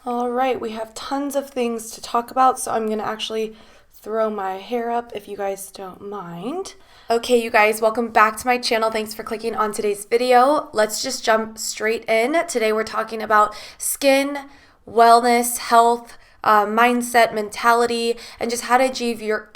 All right, we have tons of things to talk about, so I'm gonna actually throw my hair up if you guys don't mind. Okay, you guys, welcome back to my channel. Thanks for clicking on today's video. Let's just jump straight in. Today we're talking about skin, wellness, health, mindset, mentality, and just how to achieve your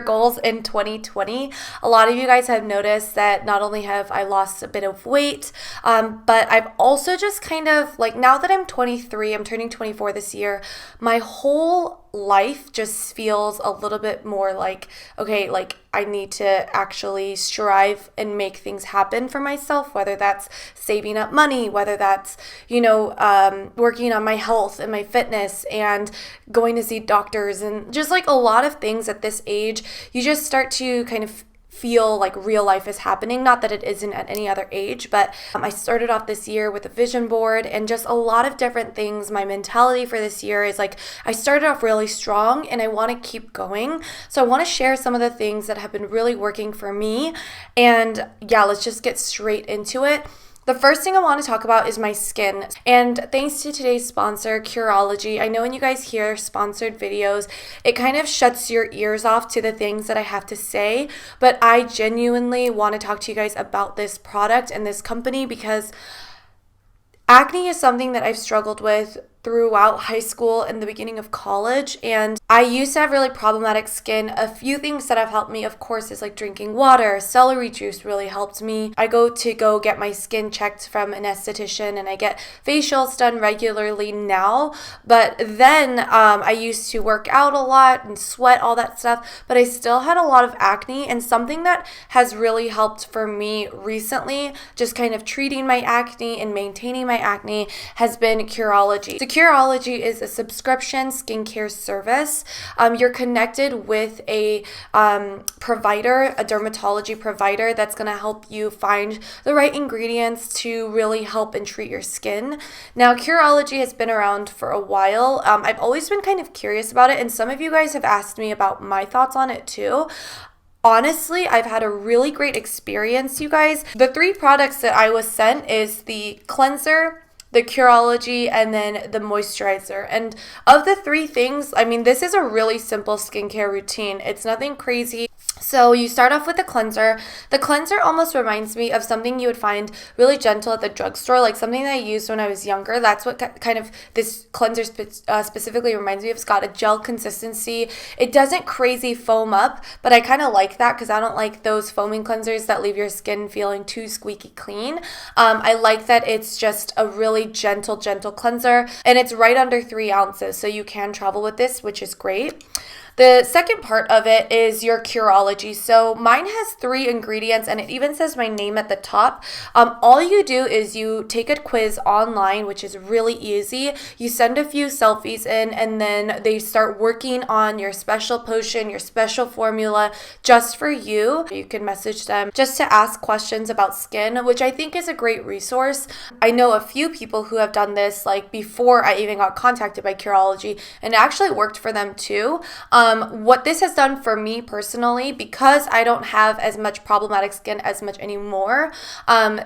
goals in 2020. A lot of you guys have noticed that not only have I lost a bit of weight, but I've also just kind of like, now that I'm 23, I'm turning 24 this year, my whole life just feels a little bit more like, okay, like I need to actually strive and make things happen for myself, whether that's saving up money, whether that's, working on my health and my fitness and going to see doctors and just like a lot of things at this age. You just start to kind of feel like real life is happening. Not that it isn't at any other age, but I started off this year with a vision board and just a lot of different things. My mentality for this year is like, I started off really strong and I want to keep going. So I want to share some of the things that have been really working for me. And yeah, let's just get straight into it. The first thing I want to talk about is my skin. And thanks to today's sponsor, Curology. I know when you guys hear sponsored videos, it kind of shuts your ears off to the things that I have to say. But I genuinely want to talk to you guys about this product and this company because acne is something that I've struggled with throughout high school and the beginning of college, and I used to have really problematic skin. A few things that have helped me, of course, is like drinking water. Celery juice really helped me. I go get my skin checked from an esthetician and I get facials done regularly now, but then I used to work out a lot and sweat, all that stuff, but I still had a lot of acne. And something that has really helped for me recently, just kind of treating my acne and maintaining my acne, has been Curology. So Curology is a subscription skincare service. You're connected with a provider, a dermatology provider that's going to help you find the right ingredients to really help and treat your skin. Now, Curology has been around for a while. I've always been kind of curious about it, and some of you guys have asked me about my thoughts on it too. Honestly, I've had a really great experience, you guys. The three products that I was sent is the cleanser, the Curology, and then the moisturizer. And of the three things, I mean, this is a really simple skincare routine. It's nothing crazy. So you start off with the cleanser. The cleanser almost reminds me of something you would find really gentle at the drugstore, like something that I used when I was younger. That's what kind of this cleanser specifically reminds me of. It's got a gel consistency. It doesn't crazy foam up, but I kind of like that because I don't like those foaming cleansers that leave your skin feeling too squeaky clean. I like that it's just a really gentle cleanser, and it's right under 3 ounces, so you can travel with this, which is great. The second part of it is your Curology. So mine has 3 ingredients and it even says my name at the top. All you do is you take a quiz online, which is really easy. You send a few selfies in and then they start working on your special potion, your special formula just for you. You can message them just to ask questions about skin, which I think is a great resource. I know a few people who have done this like before I even got contacted by Curology, and it actually worked for them too. What this has done for me personally, because I don't have as much problematic skin as much anymore,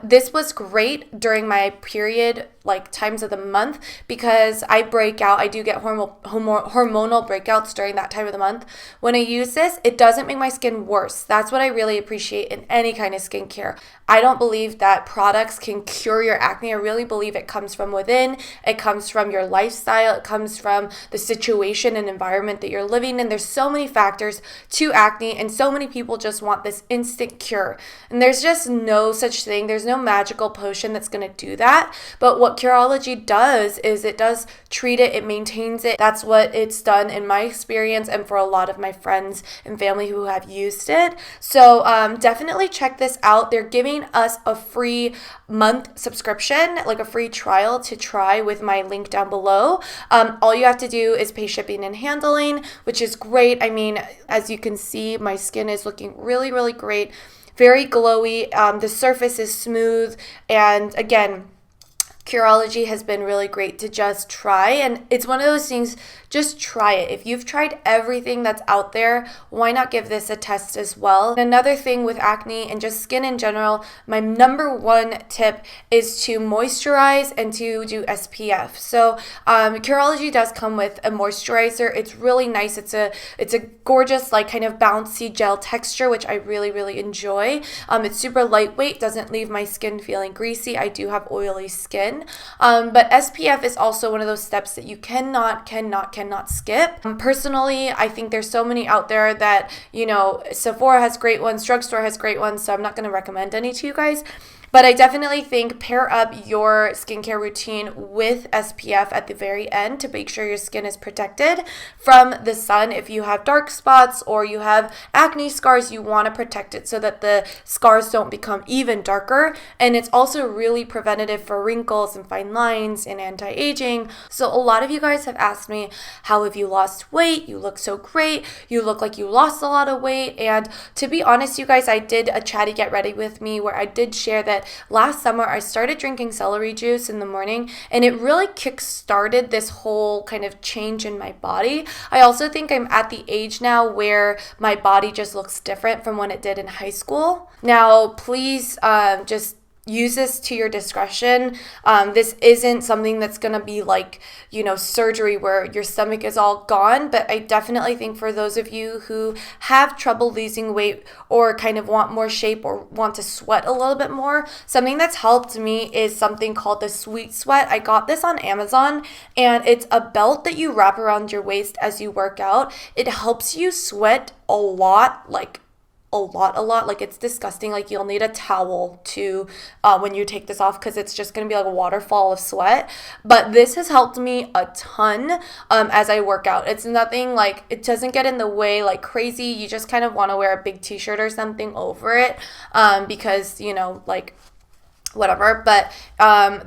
this was great during my period, like times of the month, because I break out. I do get hormonal breakouts during that time of the month. When I use this, it doesn't make my skin worse. That's what I really appreciate in any kind of skincare. I don't believe that products can cure your acne. I really believe it comes from within. It comes from your lifestyle. It comes from the situation and environment that you're living in. There's so many factors to acne, and so many people just want this instant cure. And there's just no such thing. There's no magical potion that's going to do that. But what Curology does is it does treat it. It maintains it. That's what it's done in my experience and for a lot of my friends and family who have used it. So definitely check this out. They're giving us a free month subscription, like a free trial to try with my link down below. All you have to do is pay shipping and handling, which is great. I mean, as you can see, my skin is looking really great, very glowy. The surface is smooth, and again, Curology has been really great to just try, and it's one of those things, just try it. If you've tried everything that's out there, why not give this a test as well? And another thing with acne and just skin in general, my number one tip is to moisturize and to do SPF. So Curology does come with a moisturizer. It's really nice. It's a gorgeous, like, kind of bouncy gel texture, which I really, really enjoy. It's super lightweight, doesn't leave my skin feeling greasy. I do have oily skin. But SPF is also one of those steps that you cannot skip. Personally, I think there's so many out there that, you know, Sephora has great ones, drugstore has great ones, so I'm not going to recommend any to you guys. But I definitely think pair up your skincare routine with SPF at the very end to make sure your skin is protected from the sun. If you have dark spots or you have acne scars, you want to protect it so that the scars don't become even darker. And it's also really preventative for wrinkles and fine lines and anti-aging. So a lot of you guys have asked me, how have you lost weight? You look so great. You look like you lost a lot of weight. And to be honest, you guys, I did a chatty get ready with me where I did share that last summer I started drinking celery juice in the morning, and it really kick-started this whole kind of change in my body. I also think I'm at the age now where my body just looks different from when it did in high school. Now, please just use this to your discretion. This isn't something that's going to be like, you know, surgery where your stomach is all gone. But I definitely think for those of you who have trouble losing weight or kind of want more shape or want to sweat a little bit more, something that's helped me is something called the Sweet Sweat. I got this on Amazon, and it's a belt that you wrap around your waist as you work out. It helps you sweat a lot, like a lot. Like, it's disgusting. Like, you'll need a towel to when you take this off, because it's just gonna be like a waterfall of sweat. But this has helped me a ton as I work out. It's nothing, like, it doesn't get in the way like crazy. You just kind of want to wear a big t-shirt or something over it because, you know, like, whatever. But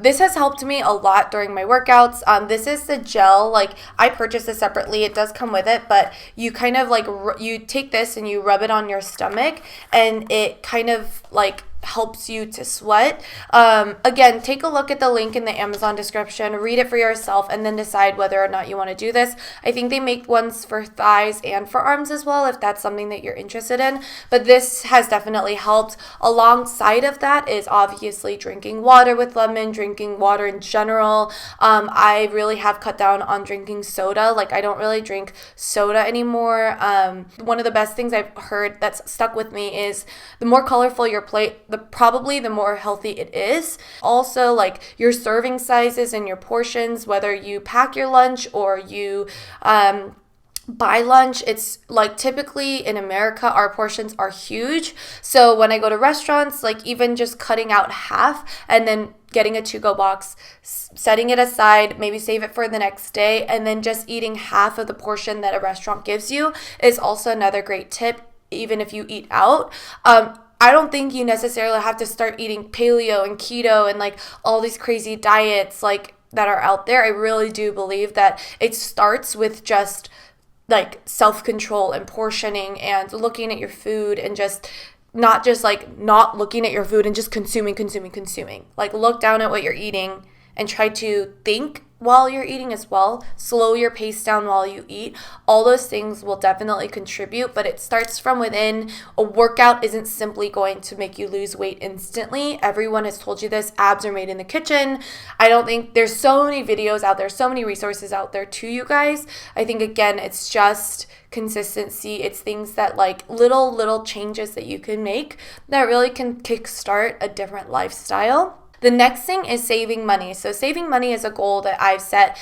this has helped me a lot during my workouts. This is the gel. Like, I purchased this separately. It does come with it, but you kind of like you take this and you rub it on your stomach, and it kind of like helps you to sweat. Again, take a look at the link in the Amazon description, read it for yourself, and then decide whether or not you want to do this. I think they make ones for thighs and for arms as well, if that's something that you're interested in. But this has definitely helped. Alongside of that is obviously drinking water with lemon, drinking water in general. I really have cut down on drinking soda. Like, I don't really drink soda anymore. One of the best things I've heard that's stuck with me is the more colorful your plate, probably the more healthy it is. Also, like, your serving sizes and your portions, whether you pack your lunch or you buy lunch, it's like typically in America our portions are huge. So when I go to restaurants, like, even just cutting out half and then getting a to-go box, setting it aside, maybe save it for the next day, and then just eating half of the portion that a restaurant gives you is also another great tip, even if you eat out. I don't think you necessarily have to start eating paleo and keto and like all these crazy diets like that are out there. I really do believe that it starts with just like self-control and portioning and looking at your food, and just not just like not looking at your food and just consuming. Like, look down at what you're eating and try to think while you're eating as well. Slow your pace down while you eat. All those things will definitely contribute, but it starts from within. A workout isn't simply going to make you lose weight instantly. Everyone has told you this. Abs are made in the kitchen. I don't think there's so many videos out there, so many resources out there to you guys. I think, again, it's just consistency. It's things that, like, little changes that you can make that really can kickstart a different lifestyle. The next thing is saving money. So saving money is a goal that I've set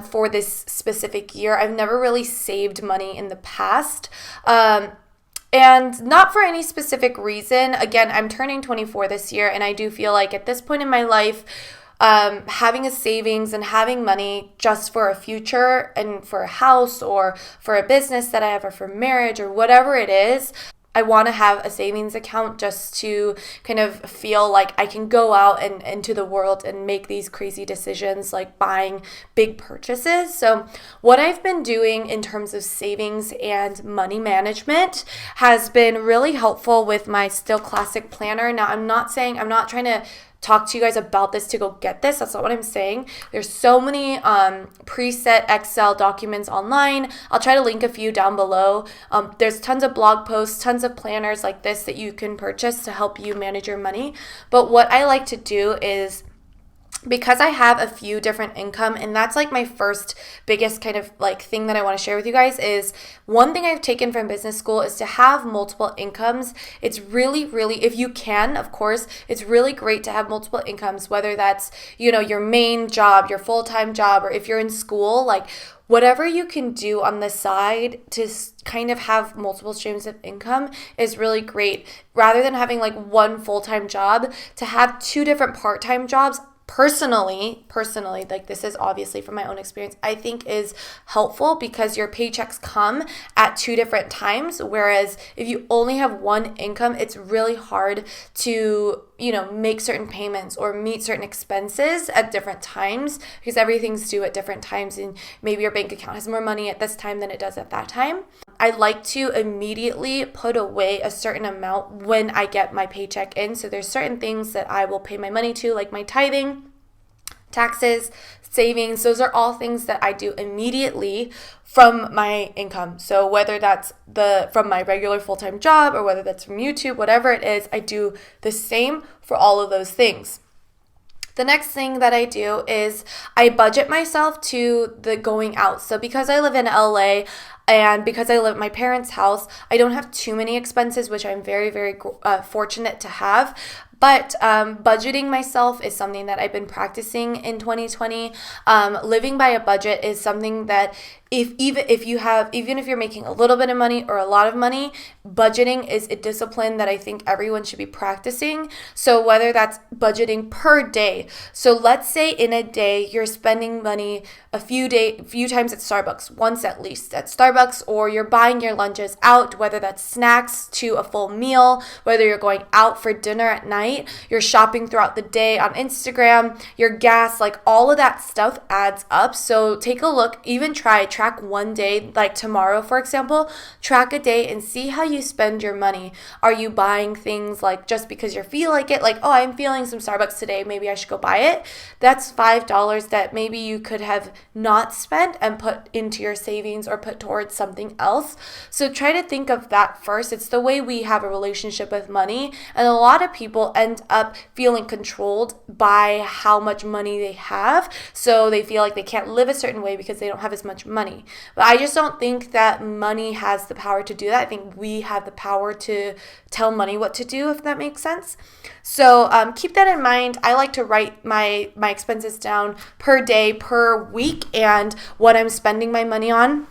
for this specific year. I've never really saved money in the past. And not for any specific reason. Again, I'm turning 24 this year, and I do feel like at this point in my life, having a savings and having money just for a future and for a house or for a business that I have or for marriage or whatever it is, I want to have a savings account just to kind of feel like I can go out and into the world and make these crazy decisions like buying big purchases. So what I've been doing in terms of savings and money management has been really helpful with my Stil Classic Planner. Now, I'm not trying to talk to you guys about this to go get this. That's not what I'm saying. There's so many preset Excel documents online. I'll try to link a few down below. There's tons of blog posts, tons of planners like this that you can purchase to help you manage your money. But what I like to do is, because I have a few different income, and that's like my first biggest kind of like thing that I want to share with you guys, is one thing I've taken from business school is to have multiple incomes. It's really, if you can, of course, it's really great to have multiple incomes, whether that's, your main job, your full-time job, or if you're in school, like whatever you can do on the side to kind of have multiple streams of income is really great. Rather than having like one full-time job, to have two different part-time jobs, personally, like this is obviously from my own experience, I think is helpful because your paychecks come at two different times. Whereas if you only have one income, it's really hard to, make certain payments or meet certain expenses at different times because everything's due at different times and maybe your bank account has more money at this time than it does at that time. I like to immediately put away a certain amount when I get my paycheck in. So there's certain things that I will pay my money to, like my tithing, taxes, savings. Those are all things that I do immediately from my income. So whether that's from my regular full-time job or whether that's from YouTube, whatever it is, I do the same for all of those things. The next thing that I do is I budget myself to the going out. So because I live in LA and because I live at my parents' house, I don't have too many expenses, which I'm very, very fortunate to have. But budgeting myself is something that I've been practicing in 2020. Living by a budget is something that even if you're making a little bit of money or a lot of money, budgeting is a discipline that I think everyone should be practicing. So whether that's budgeting per day. So let's say in a day you're spending money a few times at Starbucks, once at least at Starbucks, or you're buying your lunches out, whether that's snacks to a full meal, whether you're going out for dinner at night, you're shopping throughout the day on Instagram, your gas, like all of that stuff adds up. So take a look, even track one day, like tomorrow, for example, track a day and see how you spend your money. Are you buying things like just because you feel like it? Like, oh, I'm feeling some Starbucks today, maybe I should go buy it. That's $5 that maybe you could have not spent and put into your savings or put towards something else. So try to think of that first. It's the way we have a relationship with money. And a lot of people end up feeling controlled by how much money they have. So they feel like they can't live a certain way because they don't have as much money. But I just don't think that money has the power to do that. I think we have the power to tell money what to do, if that makes sense. So keep that in mind. I like to write my expenses down per day, per week, and what I'm spending my money on.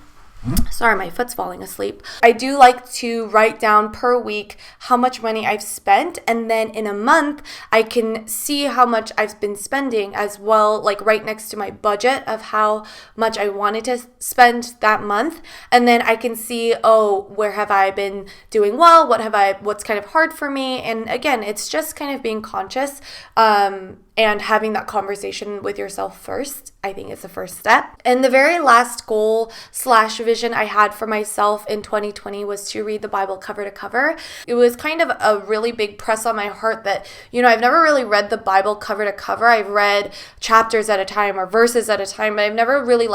Sorry, my foot's falling asleep. I do like to write down per week how much money I've spent, and then in a month, I can see how much I've been spending as well, like right next to my budget of how much I wanted to spend that month. And then I can see, where have I been doing well? What's kind of hard for me? And again, it's just kind of being conscious and having that conversation with yourself first, I think is the first step. And the very last goal / vision I had for myself in 2020 was to read the Bible cover to cover. It was kind of a really big press on my heart that, I've never really read the Bible cover to cover. I've read chapters at a time or verses at a time, but I've never really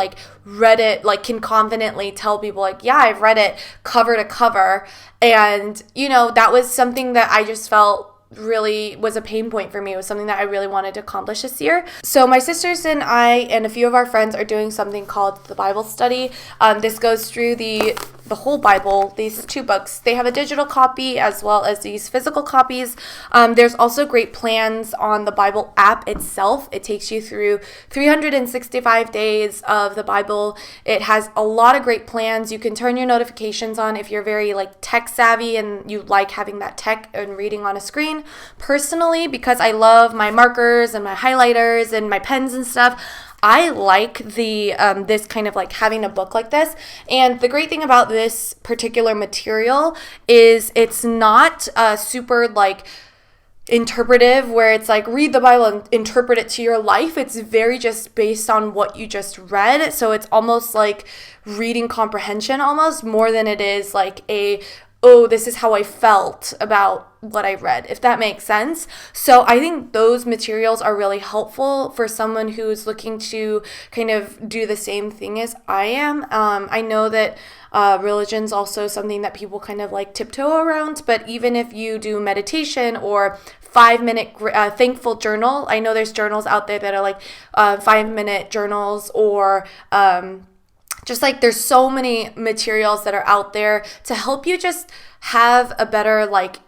read it, can confidently tell people yeah, I've read it cover to cover. And, that was something that I just felt really was a pain point for me. It was something that I really wanted to accomplish this year. So my sisters and I and a few of our friends are doing something called the Bible study. This goes through the whole Bible, these two books. They have a digital copy as well as these physical copies. There's also great plans on the Bible app itself. It takes you through 365 days of the Bible. It has a lot of great plans. You can turn your notifications on if you're very tech savvy and you like having that tech and reading on a screen. Personally, because I love my markers and my highlighters and my pens and stuff, I like the this kind of having a book like this. And the great thing about this particular material is it's not super interpretive where it's read the Bible and interpret it to your life. It's very just based on what you just read. So it's almost like reading comprehension almost more than it is this is how I felt about what I read, if that makes sense. So I think those materials are really helpful for someone who's looking to kind of do the same thing as I am. I know that religion's also something that people kind of like tiptoe around, but even if you do meditation or 5-minute thankful journal, I know there's journals out there that are like 5-minute journals, or just like there's so many materials that are out there to help you just have a better like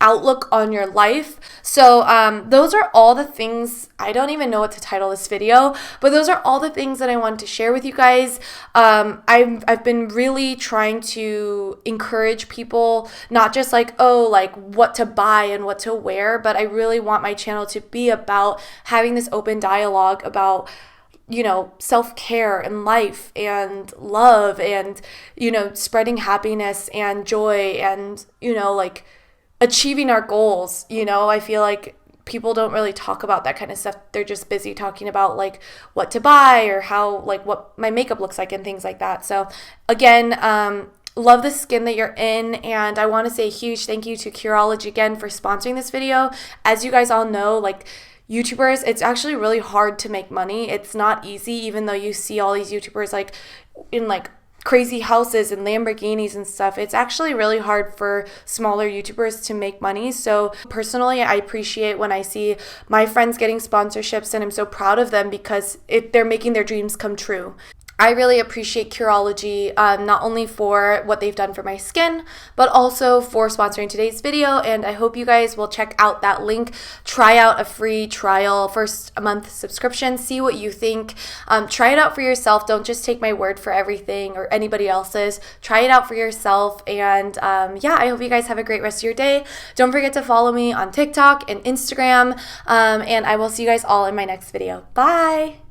outlook on your life. So those are all the things. I don't even know what to title this video, but those are all the things that I wanted to share with you guys. I've been really trying to encourage people, not just like, oh, like what to buy and what to wear, but I really want my channel to be about having this open dialogue about, you know, self-care and life and love and, you know, spreading happiness and joy and, you know, like achieving our goals. You know, I feel like people don't really talk about that kind of stuff. They're just busy talking about like what to buy or how, like what my makeup looks like and things like that. So again, love the skin that you're in, and I want to say a huge thank you to Curology again for sponsoring this video. As you guys all know, like YouTubers, it's actually really hard to make money. It's not easy, even though you see all these YouTubers like in like crazy houses and Lamborghinis and stuff. It's actually really hard for smaller YouTubers to make money. So personally, I appreciate when I see my friends getting sponsorships, and I'm so proud of them because they're making their dreams come true. I really appreciate Curology, not only for what they've done for my skin, but also for sponsoring today's video, and I hope you guys will check out that link. Try out a free trial, first month subscription, see what you think. Try it out for yourself. Don't just take my word for everything or anybody else's. Try it out for yourself, and yeah, I hope you guys have a great rest of your day. Don't forget to follow me on TikTok and Instagram, and I will see you guys all in my next video. Bye!